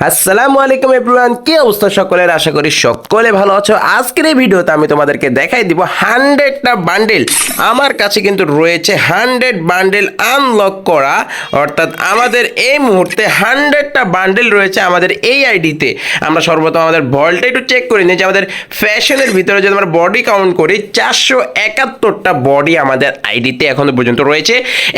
আসসালামু আলাইকুম এভরিওয়ান, কি অবস্থা সকলের? আশা করি সকলে ভালো আছো। আজকের এই ভিডিওতে আমি তোমাদেরকে দেখাই দিব 100টা বান্ডেল। আমার কাছে কিন্তু রয়েছে 100 বান্ডেল আনলক করা, অর্থাৎ আমাদের এই মুহূর্তে 100টা বান্ডেল রয়েছে আমাদের এই আইডিতে। আমরা সর্বপ্রথম আমাদের ভল্টটা একটু চেক করে নিই যে আমাদের ফ্যাশনের ভিতরে যদি আমরা বডি কাউন্ট করি 471টা বডি আমাদের আইডিতে এখনো পর্যন্ত রয়েছে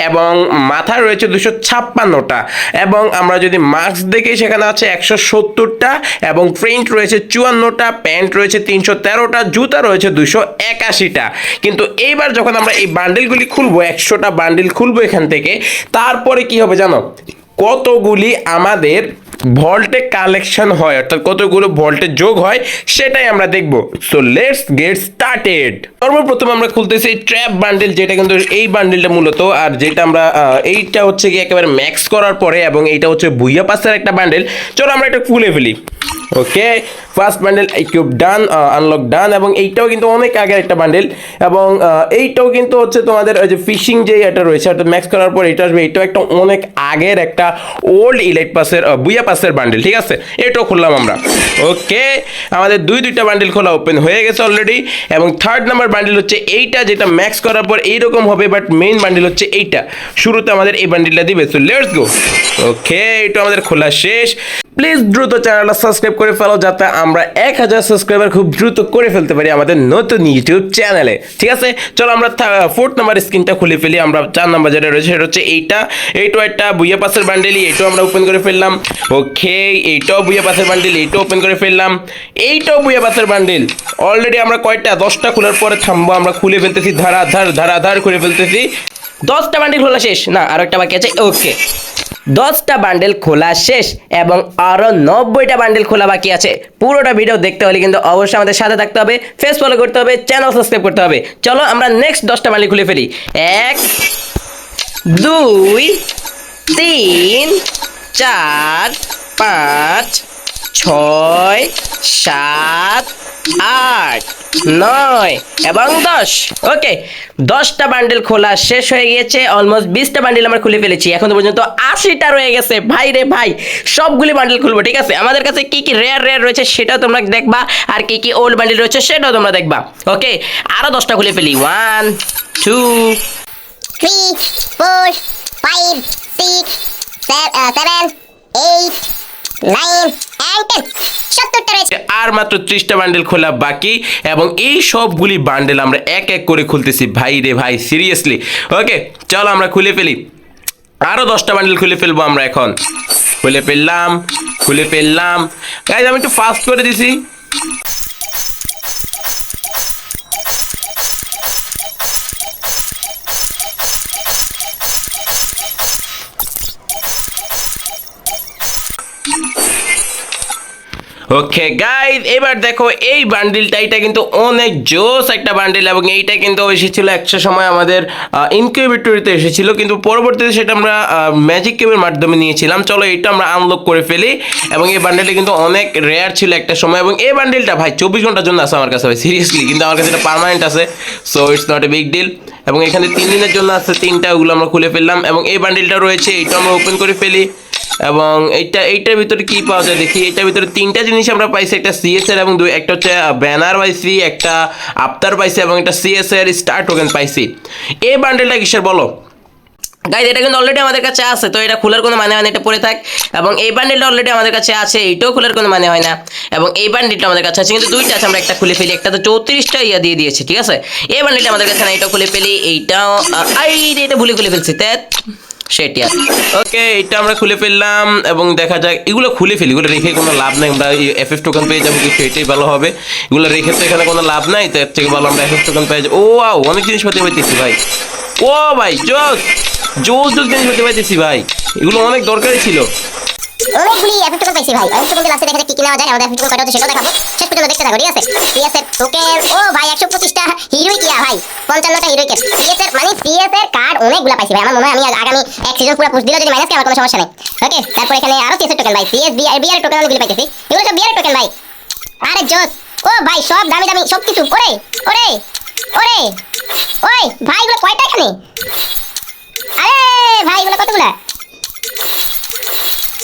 এবং মাথা রয়েছে 256টা এবং আমরা যদি মাস্ক দেখি সেখানে আছে 170টা এবং প্রিন্ট রয়েছে 54টা, প্যান্ট রয়েছে 313টা, জুতা রয়েছে 281টা। কিন্তু এইবার যখন আমরা এই বান্ডেলগুলি খুলবো, 100টা বান্ডেল খুলবো এখান থেকে, তারপরে কি হবে জানো? কতগুলি আমাদের ভল্টে কালেকশন হয়, অর্থাৎ কতগুলো ভল্টে যোগ হয় সেটাই আমরা দেখব। So let's get started. সর্বপ্রথম আমরা খুলতেছি ট্র্যাপ বান্ডেল, যেটা কিন্তু এই বান্ডেলটা মূলত, আর যেটা আমরা এইটা হচ্ছে কি একেবারে ম্যাক্স করার পরে, এবং এইটা হচ্ছে ভুইয়া পাসের একটা বান্ডেল। চলো আমরা এটা খুলে ফেলি। ওকে, ফার্স্ট বান্ডেল ইকুইপ ডান, আনলক ডান, এবং এইটাও কিন্তু অনেক আগের একটা বান্ডেল, এবং এইটাও কিন্তু হচ্ছে তোমাদের ওই যে ফিশিং যে এটা রয়েছে, অর্থাৎ ম্যাক্স করার পর এটা আসবে। এটাও একটা অনেক আগের একটা ওল্ড ইলাইট পাসের বুইয়া পাসের বান্ডেল, ঠিক আছে? এটাও খুললাম আমরা। ওকে, আমাদের দুইটা বান্ডেল খোলা ওপেন হয়ে গেছে অলরেডি, এবং থার্ড নাম্বার বান্ডেল হচ্ছে এইটা, যেটা ম্যাক্স করার পর এইরকম হবে, বাট মেইন বান্ডেল হচ্ছে এইটা। শুরুতে আমাদের এই বান্ডেলটা দিবে। So let's go. ওকে, এটা আমাদের খোলা শেষ। প্লিজ দ্রুত চ্যানেলটা সাবস্ক্রাইব করে ফেলো, যাতে আমরা 1000 সাবস্ক্রাইবার খুব দ্রুত করে ফেলতে পারি আমাদের নতুন ইউটিউব চ্যানেলে, ঠিক আছে? চলো আমরা ফোর্থ নাম্বার স্ক্রিনটা খুলে ফেলি। আমরা 4 নাম্বার যেটা রয়েছে সেটা হচ্ছে এইটাও একটা বুইয়া পাসের বান্ডেলই, এইটাও আমরা ওপেন করে ফেললাম। ওকে, এইটাও বুইয়া পাসের বান্ডেল, এইটাও ওপেন করে ফেললাম। এইটাও বুইয়া পাসের বান্ডেল। অলরেডি আমরা কয়টা 10টা খোলার পরে থামবো, আমরা খুলে ফেলতেছি, ধারাধার করে ফেলতেছি। 10টা বান্ডেল খোলা শেষ, না আরো একটা বাকি আছে। ওকে, 10টা বান্ডেল খোলা শেষ এবং আরো 90টা বান্ডেল খোলা বাকি আছে। পুরোটা ভিডিও দেখতে হলে কিন্তু অবশ্যই আমাদের সাথে থাকতে হবে, ফেস ফলো করতে হবে, চ্যানেল সাবস্ক্রাইব করতে হবে। চলো আমরা নেক্সট 10টা বান্ডেল খুলে ফেলি। 1 2 3 4 5 6 7 8 9 এবং 10। ওকে, 10টা বান্ডেল খোলা শেষ হয়ে গিয়েছে। অলমোস্ট 20টা বান্ডেল আমরা খুলে ফেলেছি। এখনো পর্যন্ত 80টা রয়ে গেছে। ভাই রে ভাই, সবগুলি বান্ডেল খুলবো, ঠিক আছে? আমাদের কাছে কি কি রেয়ার রয়েছে সেটাও তোমরা দেখবা, আর কি কি ওল্ড বান্ডেল রয়েছে সেটাও তোমরা দেখবা। ওকে, আরো 10টা খুলে ফেলি। 1 2 3, 4, 5, 6, 7, 8, 9 and 10. 70টা রয়েছে। আর মাত্র 30টা বান্ডেল খোলা বাকি, এবং এই সবগুলি বান্ডেল আমরা এক এক করে খুলতেছি। ভাই রে ভাই, সিরিয়াসলি। ওকে, চলো আমরা খুলে ফেলি। আরো 10টা বান্ডেল খুলে ফেলবো আমরা এখন। খুলে ফেললাম। গাইজ, আমি একটু ফাস্ট করে দিছি। ওকে গাইজ, এবার দেখো এই বান্ডিলটা, এটা কিন্তু অনেক জোস একটা বান্ডিল, এবং এইটা কিন্তু এসেছিল একটা সময় আমাদের ইনকিউবেটরিতে এসেছিল, কিন্তু পরবর্তীতে সেটা আমরা ম্যাজিক কিউবের মাধ্যমে নিয়েছিলাম। চলো এটা আমরা আনলক করে ফেলি। এবং এই বান্ডিলটা কিন্তু অনেক রেয়ার ছিল একটা সময়, এবং এই বান্ডিলটা ভাই 24 ঘন্টার জন্য আছে আমার কাছে ভাই, সিরিয়াসলি। কিন্তু আমার কাছে এটা পার্মানেন্ট আছে, so it's not a big deal. এবং এখানে 3 দিনের জন্য আছে 3টা, ওগুলো আমরা খুলে ফেললাম। এবং এই বান্ডিলটা রয়েছে, এটা আমরা ওপেন করে ফেলি। এবং এইটার ভিতরে কি পাওয়া যায় দেখি। এটার ভিতরে 3টা জিনিস আমরা পাইছি, একটা সিএসআর এবং একটা হচ্ছে ব্যানার পাইছি, একটা আফতার পাইছি, এবং একটা সিএসআর স্টার টোকেন পাইছি। এই বান্ডেলটা কিসের বলো গাইজ? এটা কিন্তু অলরেডি আমাদের কাছে আছে, তো এটা খোলার কোনো মানে হয় না, এটা পড়ে থাক। এবং এই বান্ডেলটা অলরেডি আমাদের কাছে আছে, এইটাও খোলার কোনো মানে হয় না। এবং এই বান্ডেলটা আমাদের কাছে আছে, কিন্তু 2টা আছে, আমরা একটা খুলে ফেলি। একটা তো 34টা দিয়ে দিয়েছে, ঠিক আছে? এই বান্ডেলটা আমাদের কাছে না, এটাও খুলে ফেলি। এইটাও এটা ভুলে খুলে ফেলছি, সেটা। ওকে, এটা আমরা খুলে ফেললাম, এবং দেখা যাক। এগুলো খুলে ফেলি, এগুলো রেখে কোনো লাভ নাই। আমরা এফএফ টোকেন পেয়ে যাবো, কিছু এটাই ভালো হবে। এগুলো রেখে তো এখানে কোনো লাভ নাই, তার থেকে ভালো আমরা এফএফ টোকেন পেয়ে যাবো। ও ওয়াও, অনেক জিনিসপাতি পাইতেছি ভাই। ও ভাই, জোস জিনিসপাতি পাইতেছি ভাই, এগুলো অনেক দরকারি ছিল। অনেকগুলি এফএফ টোকেন পাইছি ভাই। এফএফ টোকেন লাস্টে দেখা যাক কি কি নেওয়া যায়। আমাদের এফএফ টোকেন কয়টা হচ্ছে সেটাও দেখাবো, শেষ পর্যন্ত দেখতে থাকো, ঠিক আছে? সিএসএর টোকেন, ও ভাই 125টা হিরোই কিয়া ভাই, 55টা হিরোই কে। সিএসএর মানে সিএসএর কার্ড অনেকগুলা পাইছি ভাই। আমার মনে হয় আমি আগামী এক সিজন পুরো পুশ দিলে যদি মাইনাস কে আমার কোনো সমস্যা নেই। ওকে, তারপর এখানে আরো সিএসএর টোকেন ভাই, সিএস বিআর টোকেন অনেকগুলি পাইতেছি। এগুলো সব বিআর টোকেন ভাই। আরে জোস, ও ভাই সব দামি সব কিছু। ওরে ওই ভাই, এগুলো কয়টা এখানে? আরে ভাই, এগুলো কতগুলা?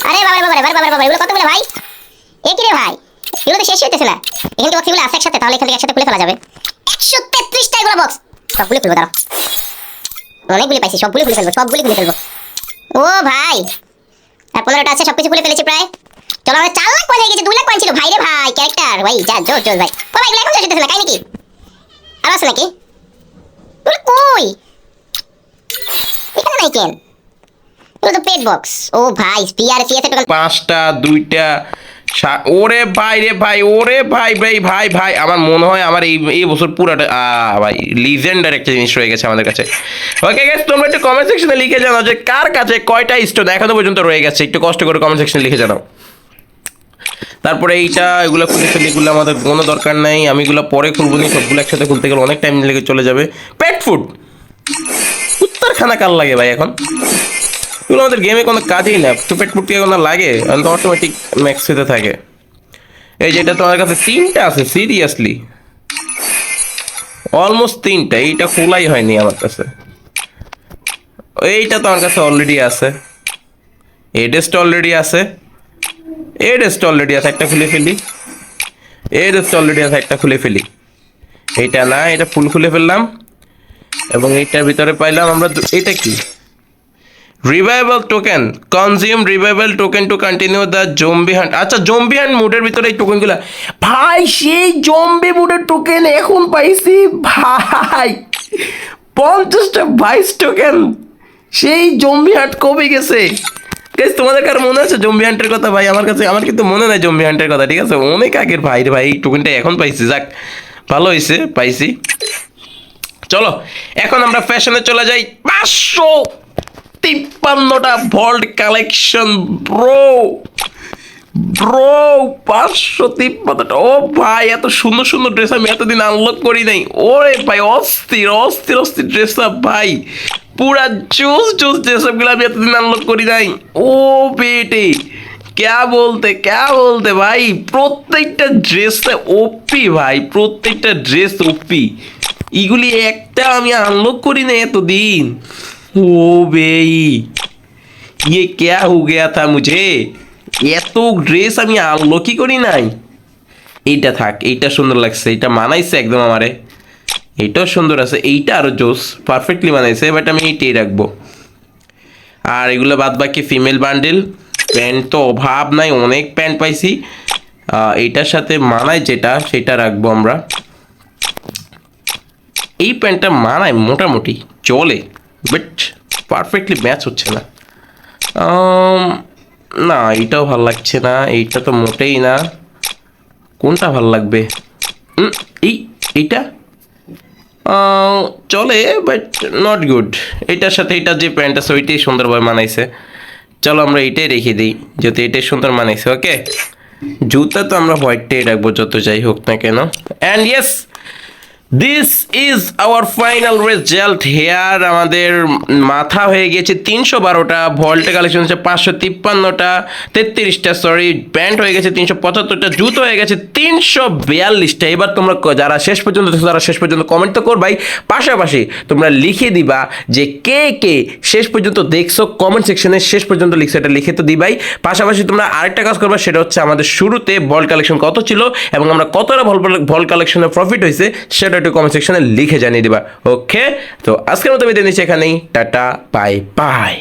আরে বাবা এগুলো কতগুলো ভাই? এ কি রে ভাই, এগুলো তো শেষ হইতেছে না। এখানে বক্সগুলো আছে একসাথে, তাহলে এখান থেকে একসাথে খুলে ফেলা যাবে। 133টা এগুলো বক্স, সবগুলো খুলবো দাঁড়াও। অনেকগুলি পাইছি, সবগুলো খুলে ফেলবো। ও ভাই, আর 15টা আছে, সবকিছু খুলে ফেলেছি প্রায়। চলো আমরা 4 লাখ পয়েন্ট হয়ে গেছে, 2 লাখ পয়েন্ট ছিল ভাই রে ভাই। ক্যারেক্টার ভাই যা জোর ভাই। ও ভাই এগুলো এখন শেষ হইতেছে না, কাই নাকি আর আছে নাকি? ওরে কই, এখানে নাই কেন? এগুলো তো পেট বক্স। ও ভাই পিআর এর টোকেন 5টা 2টা ওরে ভাই রে ভাই, ওরে ভাই আমার মনে হয় আমার এই বছর পুরাটা ভাই লিজেন্ডার একটা জিনিস রয়ে গেছে আমাদের কাছে। ওকে গাইস, তোমরা একটু কমেন্ট সেকশনে লিখে জানাও যে কার কাছে কয়টা স্টোন এখনো পর্যন্ত রয়ে গেছে, একটু কষ্ট করে কমেন্ট সেকশনে লিখে জানাও। তারপরে এগুলো খুলে ফেলি, এগুলো আমাদের কোনো দরকার নাই, আমি এগুলো পরে খুলবো নি, সবগুলো একসাথে খুলতে গেলে অনেক টাইম লেগে চলে যাবে। পেট ফুড উত্তরখানা কার লাগে ভাই এখন? এগুলো আমাদের গেমে কোনো কাজেই না, তো পেট ফুড কে কোনো লাগে, তো অটোমেটিক ম্যাক্স হতে থাকে। এই যেটা তোমার কাছে 3টা আছে, সিরিয়াসলি অলমোস্ট 3টা, এইটা খোলাই হয়নি আমার কাছে। এইটা তো আমার কাছে অলরেডি আছে, এডেস্ট অলরেডি আছে, একটা খুলে ফেলি, একটা খুলে ফেলি। এইটা না, এটা ফুল খুলে ফেললাম, এবং এইটার ভিতরে পাইলাম আমরা এটা কি revival token, consume revival token to continue the zombie hunt. আচ্ছা, জম্বি হান্ট মুডের ভিতরে এই টোকেনগুলো ভাই, সেই জম্বি মুডের টোকেন এখন পাইছি ভাই, 50টা 22 টোকেন। সেই জম্বি হান্ট কবে গেছে গাইস? তোমাদের কার মনে আছে জম্বি হান্টের কথা? ভাই আমার কিন্তু মনে নাই জম্বি হান্টের কথা, ঠিক আছে? অনেক আগের ভাই রে ভাই, এই টোকেনটা এখন পাইছি, যাক ভালো হয়েছে পাইছি। চলো এখন আমরা ফ্যাশনে চলে যাই। 553টা ভল্ট কালেকশন ব্রো 553টা। ও ভাই, এত সুন্দর সুন্দর ড্রেস আমি এতদিন আনলক করি নাই। ওরে ভাই, অস্থির ড্রেস আপ ভাই, পুরা জোস ড্রেস আপ গুলো আমি এতদিন আনলক করি নাই। ও বেটে क्या बोलते भाई, প্রত্যেকটা ড্রেসে ওপি ভাই, প্রত্যেকটা ড্রেস ওপি। এগুলি একটা আমি আনলক করি না এতদিন। ও বেই, ये क्या हो गया था मुझे, এত ড্রেস আমি আনলকই করি নাই। এইটা থাক, এইটা সুন্দর লাগছে, এইটা মানাইছে একদম আমারে, এইটাও সুন্দর আছে, এইটা আরো জোস পারফেক্টলি মানাইছে, বাট আমি এইটাই রাখবো। আর এগুলো বাদ বাকি ফিমেল বান্ডেল, প্যান্ট তো অভাব নাই, অনেক প্যান্ট পাইছি। এইটার সাথে মানায় যেটা সেটা রাখবো আমরা। এই প্যান্টটা মানায় মোটামুটি চলে, বাট পারফেক্টলি ম্যাচ হচ্ছে না। না এইটাও ভাল লাগছে না, এইটা তো মোটেই না। কোনটা ভাল লাগবে? এইটা চলে, বাট নট গুড। এটার সাথে এটা যে প্যান্ট আছে ওইটাই সুন্দরভাবে মানাইছে, চলো আমরা এইটাই রেখে দিই, যেহেতু এটাই সুন্দর মানাইছে। ওকে, জুতা তো আমরা হোয়াইটটাই রাখবো যত যাই হোক না কেন। And yes, this is our final result here. আমাদের মাথা হয়ে গেছে 312টা, ভল্টে কালেকশন হচ্ছে 553টা, 33টা সরি, প্যান্ট হয়ে গেছে 375টা, জুতো হয়ে গেছে 342টা। এবার তোমরা যারা শেষ পর্যন্ত দেখো তারা শেষ পর্যন্ত কমেন্ট তো করবাই, পাশাপাশি তোমরা লিখে দিবা যে কে কে শেষ পর্যন্ত দেখছো, কমেন্ট সেকশনে শেষ পর্যন্ত লিখছো এটা লিখে তো দিবাই। পাশাপাশি তোমরা আরেকটা কাজ করবা, সেটা হচ্ছে আমাদের শুরুতে ভল্ট কালেকশন কত ছিল এবং আমরা কতটা ভল্ট কালেকশনে প্রফিট হয়েছে সেটা একটু কমেন্ট সেকশনে লিখে জানিয়ে দিবা। ওকে, তো আজকের মতো বিদায় নিচ্ছি এখানেই, টাটা বাই বাই।